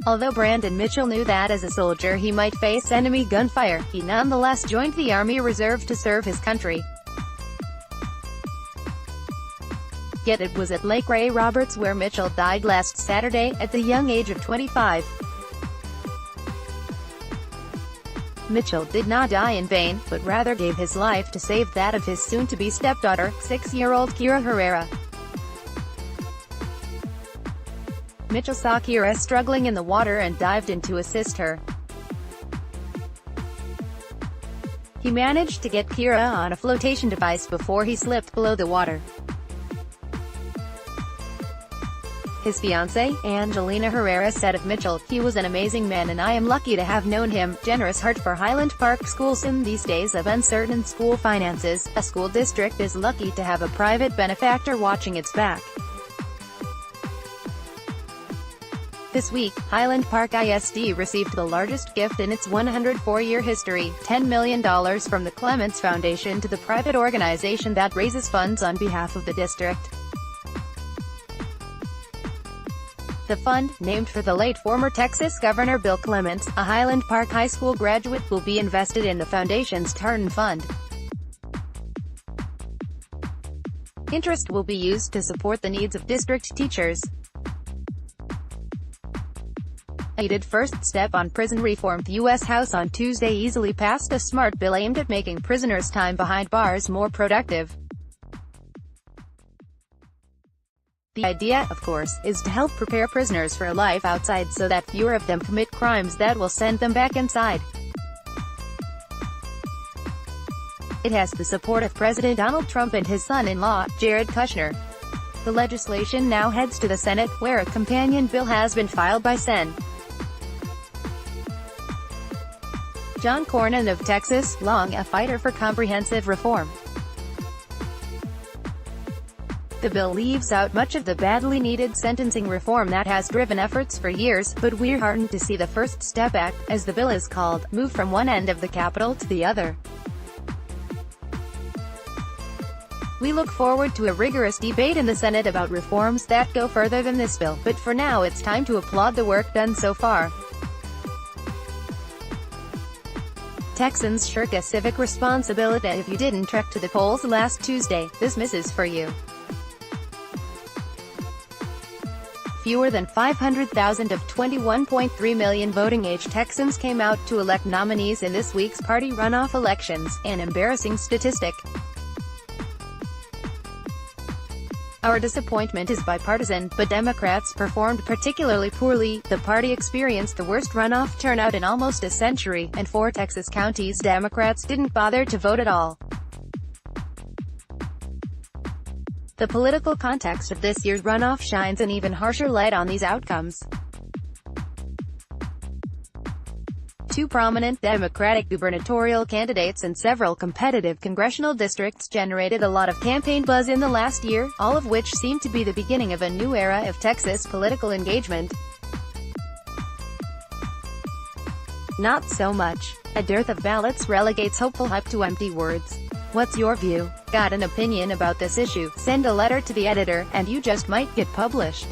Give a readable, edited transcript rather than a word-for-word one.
Although Brandyn Mitchell knew that as a soldier he might face enemy gunfire, he nonetheless joined the Army Reserve to serve his country. Yet it was at Lake Ray Roberts where Mitchell died last Saturday, at the young age of 25. Mitchell did not die in vain, but rather gave his life to save that of his soon-to-be stepdaughter, 6-year-old Keira Herrera. Mitchell saw Keira struggling in the water and dived in to assist her. He managed to get Keira on a flotation device before he slipped below the water. His fiancée, Angelina Herrera, said of Mitchell, "He was an amazing man and I am lucky to have known him. Generous heart for Highland Park schools. In these days of uncertain school finances, a school district is lucky to have a private benefactor watching its back." This week, Highland Park ISD received the largest gift in its 104-year history, $10 million from the Clements Foundation to the private organization that raises funds on behalf of the district. The fund, named for the late former Texas Governor Bill Clements, a Highland Park High School graduate, will be invested in the foundation's Tartan Fund. Interest will be used to support the needs of district teachers. A needed first step on prison reform. The U.S. House on Tuesday easily passed a smart bill aimed at making prisoners' time behind bars more productive. The idea, of course, is to help prepare prisoners for a life outside so that fewer of them commit crimes that will send them back inside. It has the support of President Donald Trump and his son-in-law, Jared Kushner. The legislation now heads to the Senate, where a companion bill has been filed by Sen. John Cornyn of Texas, long a fighter for comprehensive reform. The bill leaves out much of the badly needed sentencing reform that has driven efforts for years, but we're heartened to see the First Step Act, as the bill is called, move from one end of the Capitol to the other. We look forward to a rigorous debate in the Senate about reforms that go further than this bill, but for now it's time to applaud the work done so far. Texans shirk a civic responsibility. If you didn't trek to the polls last Tuesday, this misses for you. Fewer than 500,000 of 21.3 million voting-age Texans came out to elect nominees in this week's party runoff elections, an embarrassing statistic. Our disappointment is bipartisan, but Democrats performed particularly poorly. The party experienced the worst runoff turnout in almost a century, and 4 Texas counties Democrats didn't bother to vote at all. The political context of this year's runoff shines an even harsher light on these outcomes. 2 prominent Democratic gubernatorial candidates and several competitive congressional districts generated a lot of campaign buzz in the last year, all of which seem to be the beginning of a new era of Texas political engagement. Not so much. A dearth of ballots relegates hopeful hype to empty words. What's your view? Got an opinion about this issue? Send a letter to the editor, and you just might get published.